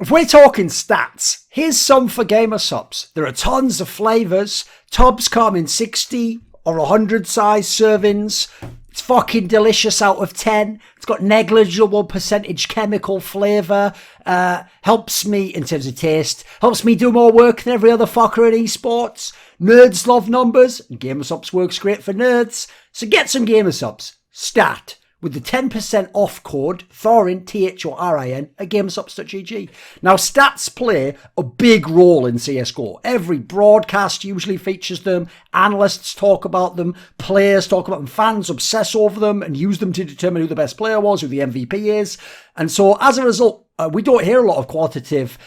If we're talking stats, here's some for gamer subs. There are tons of flavours. Tubs come in 60 or 100 size servings. It's fucking delicious out of 10. It's got negligible percentage chemical flavour. Helps me, in terms of taste, helps me do more work than every other fucker in esports. Nerds love numbers, and Gamer Subs works great for nerds. So get some Gamer Subs. Stat. With the 10% off code, Thorin, Thorin, at gamersubs.gg. Now, stats play a big role in CSGO. Every broadcast usually features them. Analysts talk about them. Players talk about them. Fans obsess over them and use them to determine who the best player was, who the MVP is. And so, as a result, we don't hear a lot of qualitative,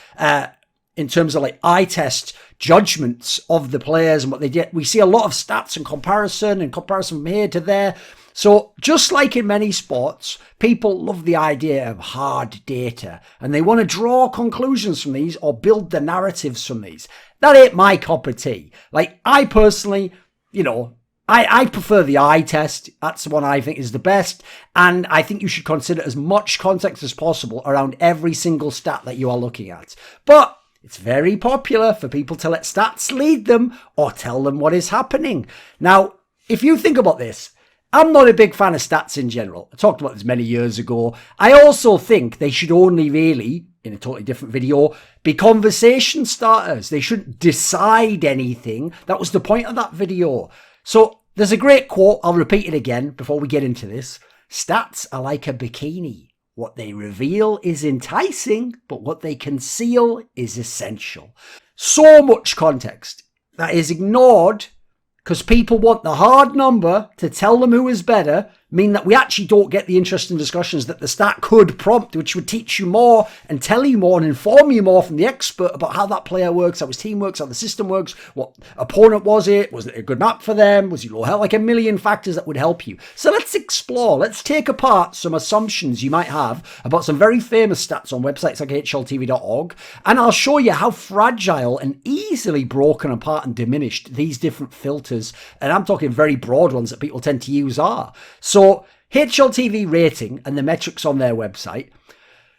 in terms of like eye test judgments of the players and what they did. We see a lot of stats and comparison from here to there. So just like in many sports, people love the idea of hard data and they want to draw conclusions from these or build the narratives from these. That ain't my cup of tea. Like, I personally, I prefer the eye test. That's the one I think is the best. And I think you should consider as much context as possible around every single stat that you are looking at. But it's very popular for people to let stats lead them or tell them what is happening. Now, if you think about this, I'm not a big fan of stats in general. I talked about this many years ago. I also think they should only really, in a totally different video, be conversation starters. They shouldn't decide anything. That was the point of that video. So there's a great quote. I'll repeat it again before we get into this. Stats are like a bikini. What they reveal is enticing, but what they conceal is essential. So much context that is ignored because people want the hard number to tell them who is better, mean that we actually don't get the interesting discussions that the stat could prompt, which would teach you more and tell you more and inform you more from the expert about how that player works, how his team works, how the system works, what opponent was it a good map for them, was he low health, like a million factors that would help you. So let's explore, let's take apart some assumptions you might have about some very famous stats on websites like HLTV.org, and I'll show you how fragile and easily broken apart and diminished these different filters, and I'm talking very broad ones that people tend to use, are. So HLTV rating and the metrics on their website,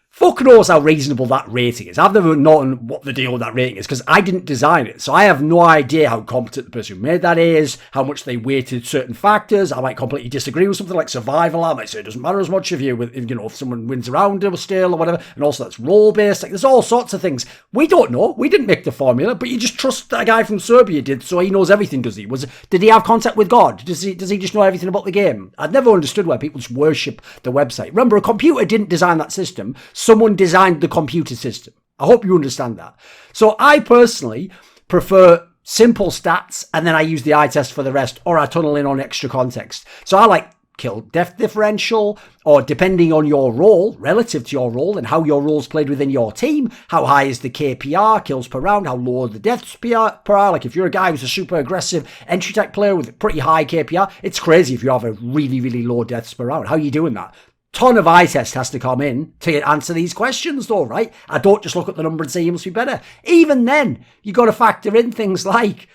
fuck knows how reasonable that rating is. I've never known what the deal with that rating is because I didn't design it. So I have no idea how competent the person who made that is, how much they weighted certain factors. I might completely disagree with something like survival. I might say it doesn't matter as much if if someone wins around or still or whatever. And also that's role-based. Like, there's all sorts of things. We don't know. We didn't make the formula, but you just trust that guy from Serbia did, so he knows everything, does he? Did he have contact with God? Does he just know everything about the game? I've never understood why people just worship the website. Remember, a computer didn't design that system. Someone designed the computer system. I hope you understand that. So I personally prefer simple stats and then I use the eye test for the rest, or I tunnel in on extra context. So I like kill death differential, or depending on your role, relative to your role and how your role's played within your team, how high is the KPR, kills per round, how low are the deaths per hour. Like if you're a guy who's a super aggressive entry tech player with a pretty high KPR, it's crazy if you have a really, really low deaths per round. How are you doing that? Ton of eye test has to come in to answer these questions though, right? I don't just look at the number and say he must be better. Even then, you got to factor in things like,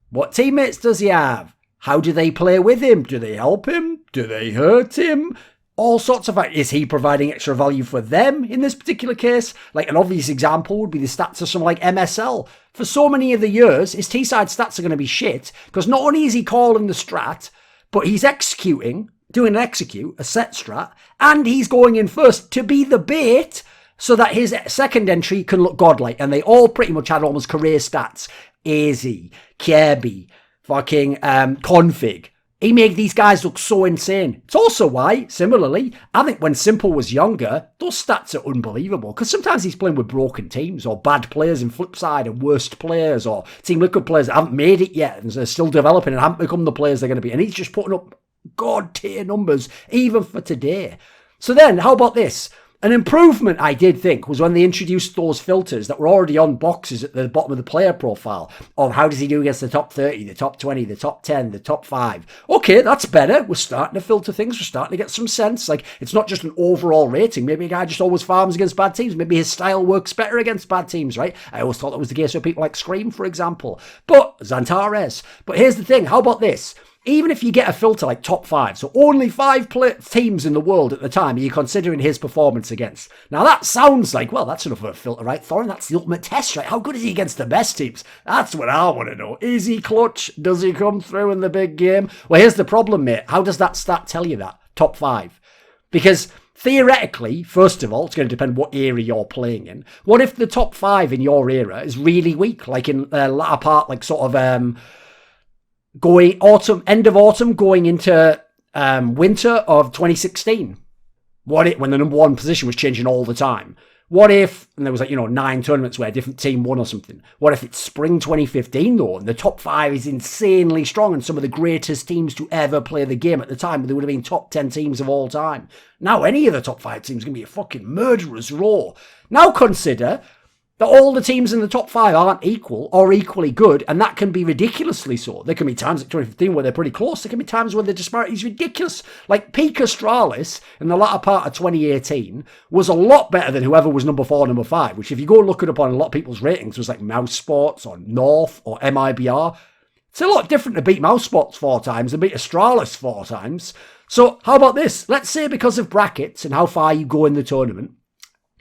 what teammates does he have? How do they play with him? Do they help him? Do they hurt him? All sorts of factors. Is he providing extra value for them in this particular case? Like an obvious example would be the stats of someone like MSL. For so many of the years, his T-side stats are going to be shit because not only is he calling the strat, but he's doing an execute, a set strat, and he's going in first to be the bait so that his second entry can look godlike. And they all pretty much had almost career stats. AZ, Kirby, fucking Config. He made these guys look so insane. It's also why, similarly, I think when Simple was younger, those stats are unbelievable. Because sometimes he's playing with broken teams or bad players in Flipside and worst players or Team Liquid players that haven't made it yet and they're still developing and haven't become the players they're going to be. And he's just putting up god tier numbers even for today. So then, how about this? An improvement I did think was when they introduced those filters that were already on boxes at the bottom of the player profile of how does he do against the top 30, the top 20, the top 10, the top 5. Okay, that's better. We're starting to filter things. We're starting to get some sense. Like, it's not just an overall rating. Maybe a guy just always farms against bad teams. Maybe his style works better against bad teams, right? I always thought that was the case with people like Scream, for example. But Zantares. But here's the thing. How about this? even if you get a filter like top 5, so only 5 teams in the world at the time are you considering his performance against. Now that sounds like, well, that's enough of a filter, right? Thorin, that's the ultimate test, right? How good is he against the best teams? That's what I want to know. Is he clutch? Does he come through in the big game? Well, here's the problem, mate. How does that stat tell you that? Top 5. Because theoretically, first of all, it's going to depend what era you're playing in. What if the top 5 in your era is really weak, like in the latter part, like sort of end of autumn, going into winter of 2016? What if, when the number 1 position was changing all the time? What if, and there was 9 tournaments where a different team won or something. What if it's spring 2015 though, and the top 5 is insanely strong and some of the greatest teams to ever play the game at the time, they would have been top 10 teams of all time. Now any of the top 5 teams is going to be a fucking murderer's roar. Now consider that all the teams in the top 5 aren't equal or equally good, and that can be ridiculously so. There can be times like 2015 where they're pretty close. There can be times where the disparity is ridiculous. Like Peak Astralis in the latter part of 2018 was a lot better than whoever was number 4, number 5, which if you go and look it up on a lot of people's ratings was like Mouse Sports or North or MIBR. It's a lot different to beat Mouse Sports 4 times and beat Astralis 4 times. So how about this? Let's say because of brackets and how far you go in the tournament,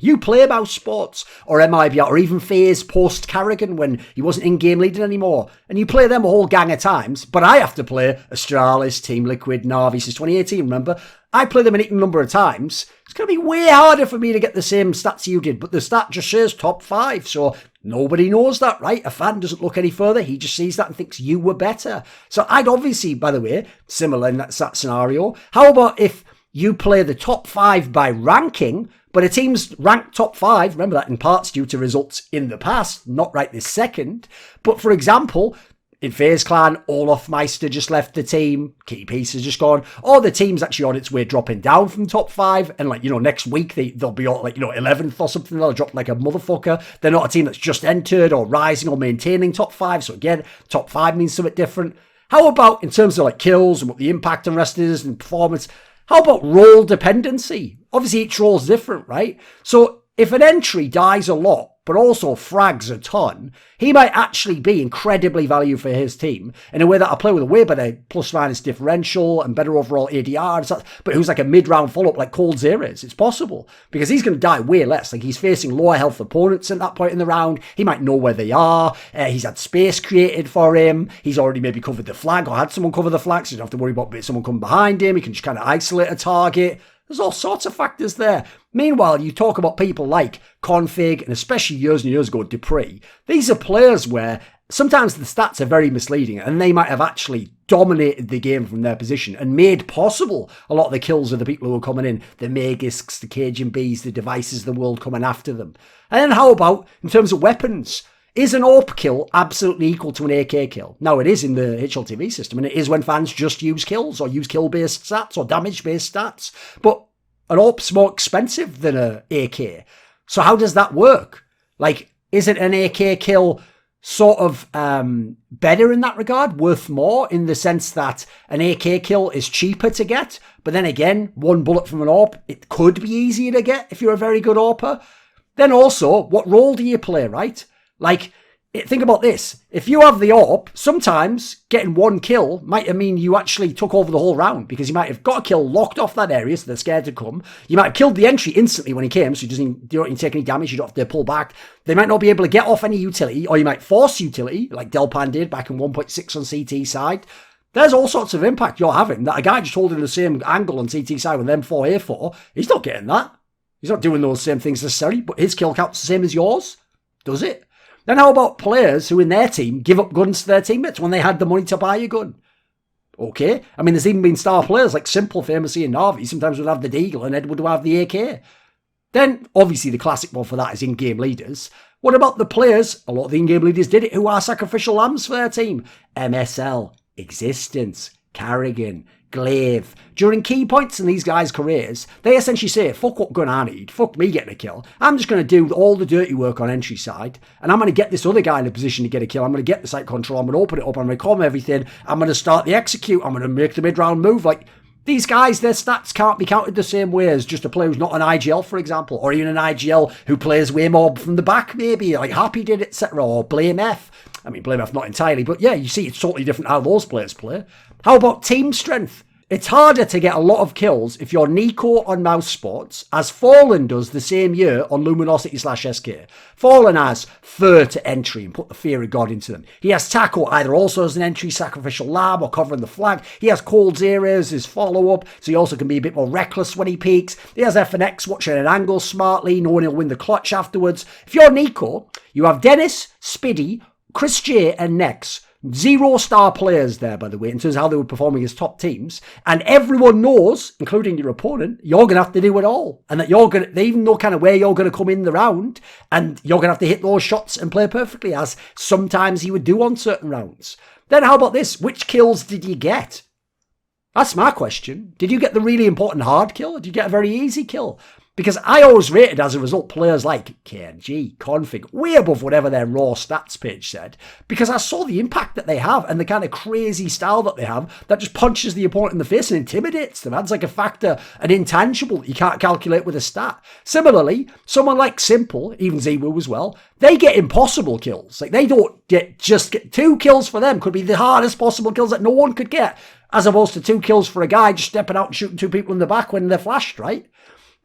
you play Mouse Sports or MIBR or even FaZe post Carrigan when he wasn't in-game leading anymore. And you play them a whole gang of times, but I have to play Astralis, Team Liquid, Na'Vi since 2018, remember? I play them an equal number of times. It's going to be way harder for me to get the same stats you did, but the stat just says top 5, so nobody knows that, right? A fan doesn't look any further. He just sees that and thinks you were better. So I'd obviously, by the way, similar in that scenario. How about if you play the top 5 by ranking, but a team's ranked top 5, remember that in parts due to results in the past, not right this second. But for example, in FaZe Clan, Olaf Meister just left the team, Key Piece has just gone, or the team's actually on its way dropping down from top 5, and next week they'll be all 11th or something, they'll drop like a motherfucker. They're not a team that's just entered or rising or maintaining top 5, so again, top 5 means something different. How about in terms of kills and what the impact on rest is and performance? How about role dependency? Obviously, each role's different, right? So if an entry dies a lot, but also frags a ton, he might actually be incredibly valuable for his team in a way that I play with a way better plus-minus differential and better overall ADR and stuff, but who's like a mid-round follow-up like coldzera is. It's possible because he's going to die way less. Like he's facing lower health opponents at that point in the round. He might know where they are. He's had space created for him. He's already maybe covered the flag or had someone cover the flag, so you don't have to worry about someone coming behind him. He can just kind of isolate a target. There's all sorts of factors there. Meanwhile, you talk about people like Config and especially years and years ago, Dupree. These are players where sometimes the stats are very misleading and they might have actually dominated the game from their position and made possible a lot of the kills of the people who are coming in. The Magisks, the Cajun Bees, the devices of the world coming after them. And then how about in terms of weapons? Is an AWP kill absolutely equal to an AK kill? Now, it is in the HLTV system, and it is when fans just use kills or use kill-based stats or damage-based stats. But an AWP's more expensive than an AK. So how does that work? Like, is it an AK kill sort of better in that regard, worth more in the sense that an AK kill is cheaper to get? But then again, one bullet from an AWP, it could be easier to get if you're a very good AWPer. Then also, what role do you play, right? Like, think about this. If you have the AWP, sometimes getting one kill might mean you actually took over the whole round because you might have got a kill locked off that area so they're scared to come. You might have killed the entry instantly when he came so you don't even take any damage, you don't have to pull back. They might not be able to get off any utility, or you might force utility like Delpan did back in 1.6 on CT side. There's all sorts of impact you're having that a guy just holding the same angle on CT side with M4A4, he's not getting that. He's not doing those same things necessarily, but his kill count's the same as yours. Does it? Then how about players who in their team give up guns to their teammates when they had the money to buy a gun? Okay. I mean, there's even been star players like Simple, famously in Na'Vi, sometimes would have the Deagle and Edward would have the AK. Then, obviously, the classic one for that is in-game leaders. What about the players, a lot of the in-game leaders did it, who are sacrificial lambs for their team? MSL, Existence, Carrigan, Glaive. During key points in these guys' careers, they essentially say, fuck what gun I need, fuck me getting a kill. I'm just going to do all the dirty work on entry side, and I'm going to get this other guy in a position to get a kill. I'm going to get the site control, I'm going to open it up, I'm going to calm everything, I'm going to start the execute, I'm going to make the mid-round move. Like, these guys, their stats can't be counted the same way as just a player who's not an IGL, for example, or even an IGL who plays way more from the back, maybe, like Happy did, etc., or Blame F. I mean, blame off not entirely, but yeah, you see it's totally different how those players play. How about team strength? It's harder to get a lot of kills if you're Nico on Mouse Sports, as Fallen does the same year on Luminosity/SK. Fallen has Fur to entry and put the fear of God into them. He has Taco either also as an entry, Sacrificial Lamb, or covering the flag. He has Cold Area as his follow-up, so he also can be a bit more reckless when he peaks. He has FNX watching an angle smartly, knowing he'll win the clutch afterwards. If you're Nico, you have Dennis, Spiddy, Chris J, and Nex. 0-star players there, by the way, in terms of how they were performing as top teams. And everyone knows, including your opponent, you're going to have to do it all. And that they even know kind of where you're going to come in the round. And you're going to have to hit those shots and play perfectly, as sometimes he would do on certain rounds. Then how about this? Which kills did you get? That's my question. Did you get the really important hard kill, or did you get a very easy kill? Because I always rated, as a result, players like KNG, Config, way above whatever their raw stats page said, because I saw the impact that they have and the kind of crazy style that they have that just punches the opponent in the face and intimidates them. That's like a factor, an intangible that you can't calculate with a stat. Similarly, someone like Simple, even Ziwu as well, they get impossible kills. Like, they don't just get 2 kills for them could be the hardest possible kills that no one could get, as opposed to 2 kills for a guy just stepping out and shooting 2 people in the back when they're flashed, right?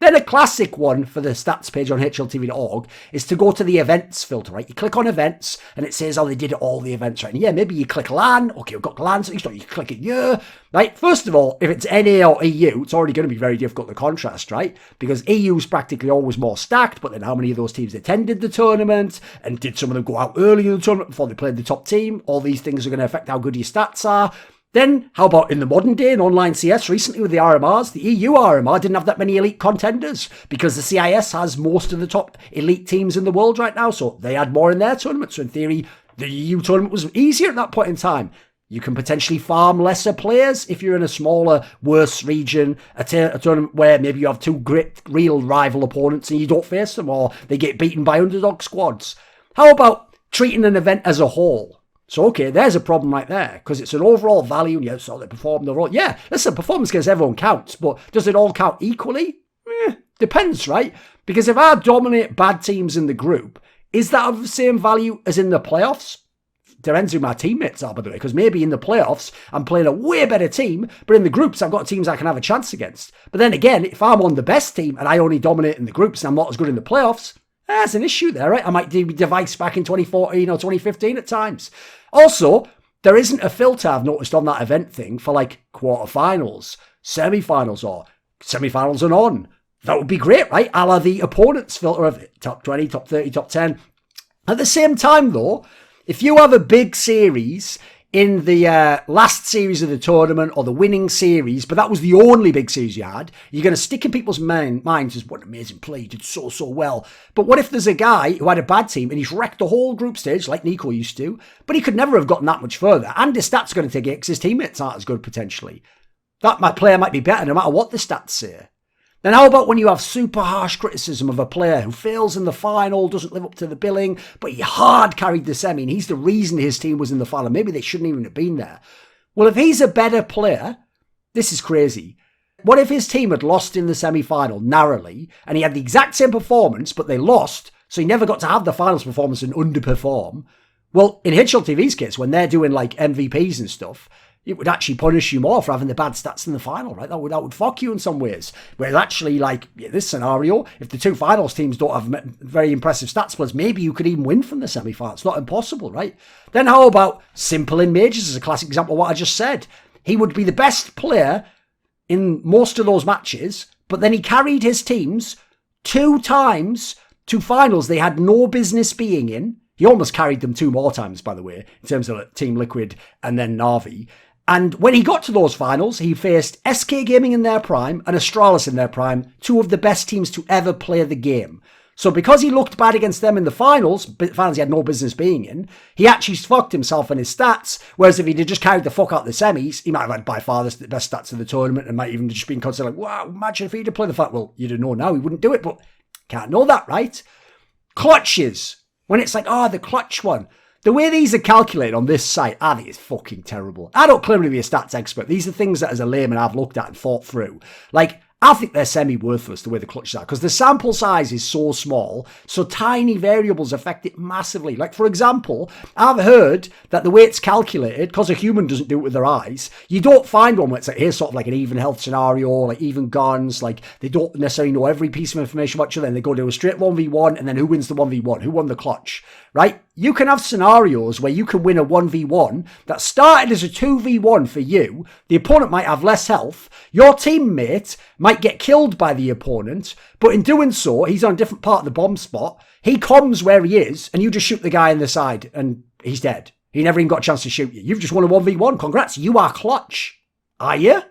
Then a classic one for the stats page on HLTV.org is to go to the events filter, right? You click on events and it says, oh, they did all the events, right? And yeah, maybe you click LAN. Okay, we've got LAN, so you click it year, right? First of all, if it's NA or EU, it's already going to be very difficult to contrast, right? Because EU is practically always more stacked, but then how many of those teams attended the tournament? And did some of them go out early in the tournament before they played the top team? All these things are going to affect how good your stats are. Then, how about in the modern day in online CS recently with the RMRs? The EU RMR didn't have that many elite contenders because the CIS has most of the top elite teams in the world right now, so they had more in their tournament. So in theory, the EU tournament was easier at that point in time. You can potentially farm lesser players if you're in a smaller, worse region, a tournament where maybe you have 2 great, real rival opponents and you don't face them, or they get beaten by underdog squads. How about treating an event as a whole? So, okay, there's a problem right there, because it's an overall value, and you saw they perform the role. Yeah, listen, performance against everyone counts, but does it all count equally? Depends, right? Because if I dominate bad teams in the group, is that of the same value as in the playoffs? Depends who my teammates are, by the way, because maybe in the playoffs, I'm playing a way better team, but in the groups, I've got teams I can have a chance against. But then again, if I'm on the best team, and I only dominate in the groups, and I'm not as good in the playoffs, there's an issue there, right? I might do device back in 2014 or 2015 at times. Also, there isn't a filter I've noticed on that event thing for like quarterfinals, semi-finals, or semi-finals and on. That would be great, right? A la the opponents filter of top 20, top 30, top 10. At the same time, though, if you have a big series in the last series of the tournament or the winning series, but that was the only big series you had, you're going to stick in people's minds as what an amazing play, you did so well. But what if there's a guy who had a bad team and he's wrecked the whole group stage like Nico used to, but he could never have gotten that much further, and his stats are going to take it because his teammates aren't as good potentially. That player might be better no matter what the stats say. Then how about when you have super harsh criticism of a player who fails in the final, doesn't live up to the billing, but he hard carried the semi and he's the reason his team was in the final. Maybe they shouldn't even have been there. Well, if he's a better player, this is crazy. What if his team had lost in the semi-final narrowly and he had the exact same performance, but they lost, so he never got to have the finals performance and underperform? Well, in HLTV's case, when they're doing like MVPs and stuff, it would actually punish you more for having the bad stats in the final, right? That would fuck you in some ways. Whereas actually, like this scenario, if the 2 finals teams don't have very impressive stats splits, maybe you could even win from the semi-final. It's not impossible, right? Then how about Simple in majors as a classic example of what I just said? He would be the best player in most of those matches, but then he carried his teams 2 times to finals they had no business being in. He almost carried them 2 more times, by the way, in terms of Team Liquid and then Na'Vi. And when he got to those finals, he faced SK Gaming in their prime and Astralis in their prime, 2 of the best teams to ever play the game. So because he looked bad against them in the finals he had no business being in, he actually fucked himself in his stats, whereas if he'd just carried the fuck out the semis, he might have had by far the best stats of the tournament and might even just been considered like, wow, imagine if he'd have played the fact. Well, you'd have known now he wouldn't do it, but can't know that, right? Clutches. When it's like, the clutch one. The way these are calculated on this site, I think it's fucking terrible. I don't claim to be a stats expert. These are things that as a layman I've looked at and thought through. Like, I think they're semi-worthless the way the clutches are, because the sample size is so small, so tiny variables affect it massively. Like, for example, I've heard that the way it's calculated, because a human doesn't do it with their eyes, you don't find one where it's like, here's sort of like an even health scenario, like even guns, like they don't necessarily know every piece of information about each other, and they go to a straight 1v1, and then who wins the 1v1, who won the clutch, right? You can have scenarios where you can win a 1v1 that started as a 2v1 for you. The opponent might have less health. Your teammate might get killed by the opponent, but in doing so, he's on a different part of the bomb spot. He comes where he is, and you just shoot the guy in the side, and he's dead. He never even got a chance to shoot you. You've just won a 1v1. Congrats, you are clutch. Are you?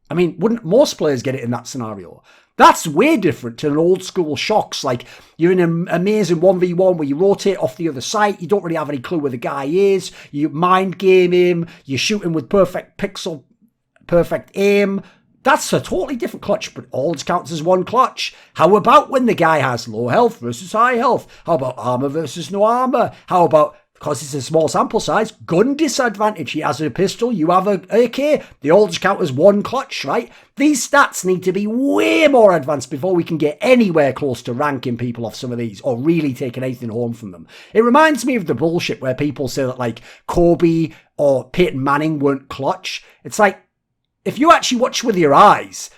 I mean, wouldn't most players get it in that scenario? That's way different to an old school shocks. Like, you're in an amazing 1v1 where you rotate off the other side. You don't really have any clue where the guy is. You mind game him. You shoot him with perfect pixel, perfect aim. That's a totally different clutch, but all counts as one clutch. How about when the guy has low health versus high health? How about armor versus no armor? How about, because it's a small sample size, gun disadvantage? He has a pistol, you have a AK. They all just count as one clutch, right? These stats need to be way more advanced before we can get anywhere close to ranking people off some of these or really taking anything home from them. It reminds me of the bullshit where people say that like Kobe or Peyton Manning weren't clutch. It's like, if you actually watch with your eyes,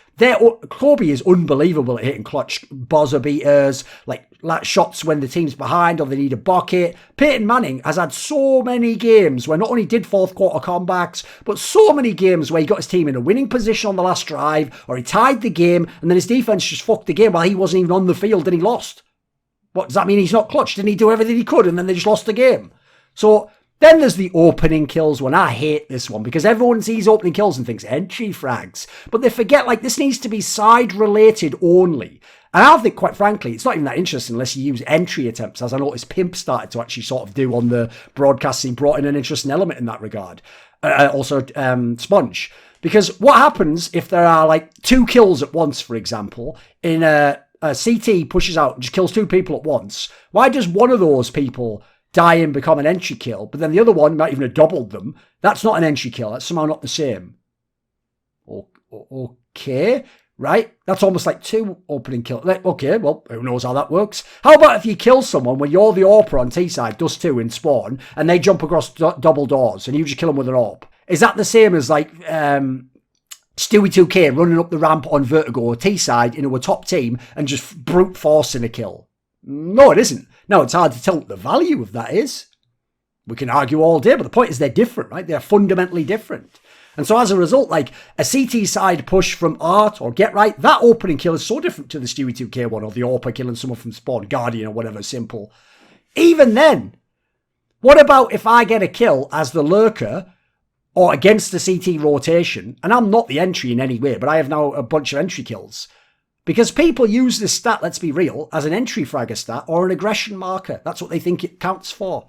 Kobe is unbelievable at hitting clutch buzzer beaters, like shots when the team's behind or they need a bucket. Peyton Manning has had so many games where not only did fourth quarter comebacks, but so many games where he got his team in a winning position on the last drive, or he tied the game, and then his defense just fucked the game while he wasn't even on the field and he lost. What does that mean? He's not clutch? Didn't he do everything he could and then they just lost the game? So then there's the opening kills one. I hate this one because everyone sees opening kills and thinks entry frags. But they forget, like, this needs to be side related only. And I think, quite frankly, it's not even that interesting unless you use entry attempts, as I noticed Pimp started to actually sort of do on the broadcast. He brought in an interesting element in that regard. Also, Sponge. Because what happens if there are, like, 2 kills at once, for example, in a CT pushes out and just kills 2 people at once? Why does one of those people die and become an entry kill, but then the other one might even have doubled them? That's not an entry kill. That's somehow not the same. Okay, right? That's almost like 2 opening kills. Okay, well, who knows how that works? How about if you kill someone when you're the AWPer on T-side, does 2 in spawn, and they jump across double doors, and you just kill them with an AWP? Is that the same as, like, Stewie 2K running up the ramp on Vertigo, T-side, into a top team, and just brute forcing a kill? No, it isn't. Now, it's hard to tell what the value of that is. We can argue all day, but the point is they're different, right? They're fundamentally different. And so as a result, like a CT side push from Art or Get Right, that opening kill is so different to the Stewie 2K one or the AWPer killing someone from spawn, Guardian or whatever, simple. Even then, what about if I get a kill as the lurker or against the CT rotation, and I'm not the entry in any way, but I have now a bunch of entry kills? Because people use this stat, let's be real, as an entry fragger stat or an aggression marker. That's what they think it counts for.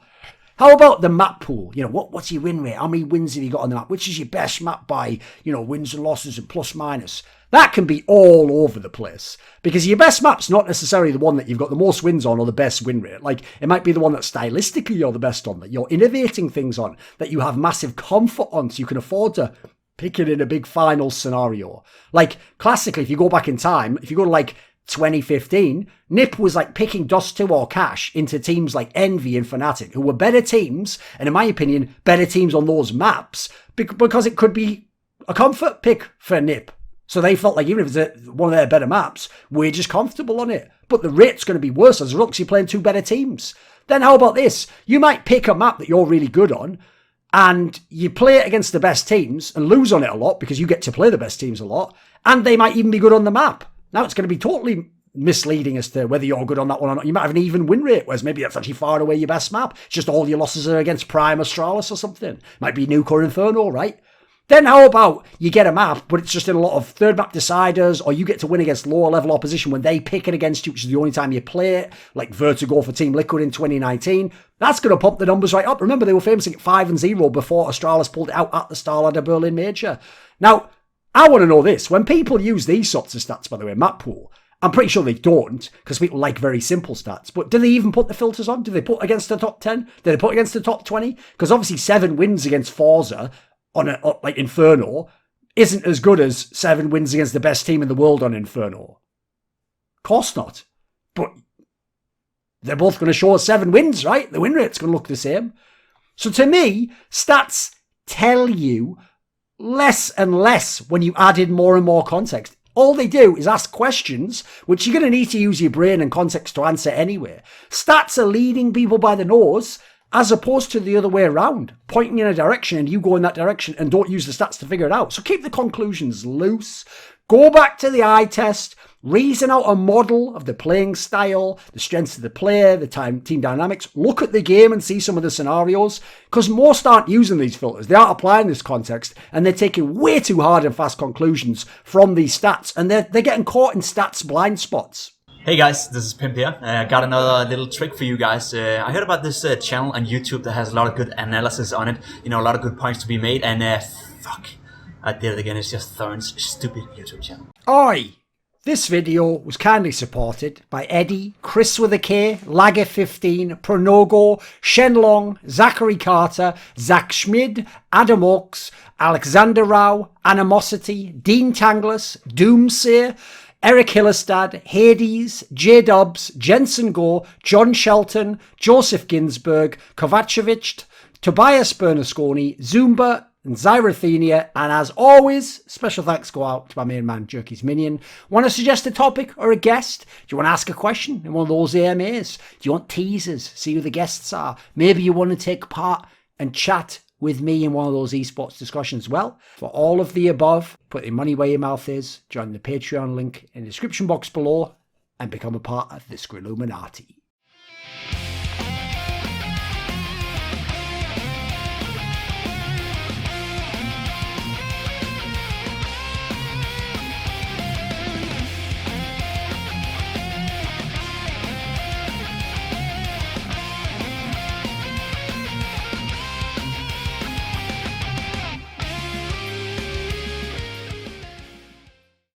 How about the map pool? You know, what's your win rate? How many wins have you got on the map? Which is your best map by, you know, wins and losses and plus minus? That can be all over the place. Because your best map's not necessarily the one that you've got the most wins on or the best win rate. Like, it might be the one that stylistically you're the best on, that you're innovating things on, that you have massive comfort on, so you can afford to pick it in a big final scenario. Like, classically, if you go back in time, if you go to, like, 2015, Nip was like picking Dust 2 or Cash into teams like Envy and Fnatic, who were better teams, and in my opinion, better teams on those maps, because it could be a comfort pick for Nip. So they felt like even if it's one of their better maps, we're just comfortable on it. But the rate's going to be worse as a result because you're playing 2 better teams. Then how about this? You might pick a map that you're really good on, and you play it against the best teams and lose on it a lot because you get to play the best teams a lot, and they might even be good on the map. Now it's going to be totally misleading as to whether you're good on that one or not. You might have an even win rate, whereas maybe that's actually far away your best map. It's just all your losses are against Prime, Astralis or something. Might be Nuke or Inferno, right? Then how about you get a map, but it's just in a lot of third map deciders, or you get to win against lower level opposition when they pick it against you, which is the only time you play it, like Vertigo for Team Liquid in 2019. That's going to pump the numbers right up. Remember, they were famous at 5-0 before Astralis pulled it out at the Starladder Berlin Major. Now, I want to know this. When people use these sorts of stats, by the way, map pool, I'm pretty sure they don't, because people like very simple stats. But do they even put the filters on? Do they put against the top 10? Do they put against the top 20? Because obviously 7 wins against Forza on like Inferno isn't as good as 7 wins against the best team in the world on Inferno. Of course not. But they're both going to show us 7 wins, right? The win rate's going to look the same. So to me, stats tell you less and less when you add in more and more context. All they do is ask questions, which you're going to need to use your brain and context to answer anyway. Stats are leading people by the nose, as opposed to the other way around, pointing in a direction and you go in that direction and don't use the stats to figure it out. So keep the conclusions loose. Go back to the eye test, reason out a model of the playing style, the strengths of the player, the team dynamics. Look at the game and see some of the scenarios, because most aren't using these filters. They aren't applying this context, and they're taking way too hard and fast conclusions from these stats, and they're getting caught in stats blind spots. Hey guys, this is Pimp here. I got another little trick for you guys. I heard about this channel on YouTube that has a lot of good analysis on it. You know, a lot of good points to be made, and fuck, I did it again. It's just Thorin's stupid YouTube channel. Oi! This video was kindly supported by Eddie, Kris with a K, Lagger15, Pronogo, Shenlong, Zachary Carter, Zack Schmidt, Adam Ochs, Alexander Rao, Animosity, Dean Tanglis, Doomseer, ErikHillestad, Hades, Jdubs, Jensen Goh, John Shelton, Joseph Ginsburg, Kovacevicd, Tobias Bernasconi, Zoomba, and Zyrathenia, and as always, special thanks go out to my main man, Jerky's Minion. Want to suggest a topic or a guest? Do you want to ask a question in one of those AMAs? Do you want teasers? See who the guests are? Maybe you want to take part and chat with me in one of those esports discussions. Well, for all of the above, put your money where your mouth is, join the Patreon link in the description box below, and become a part of the Skrilluminati.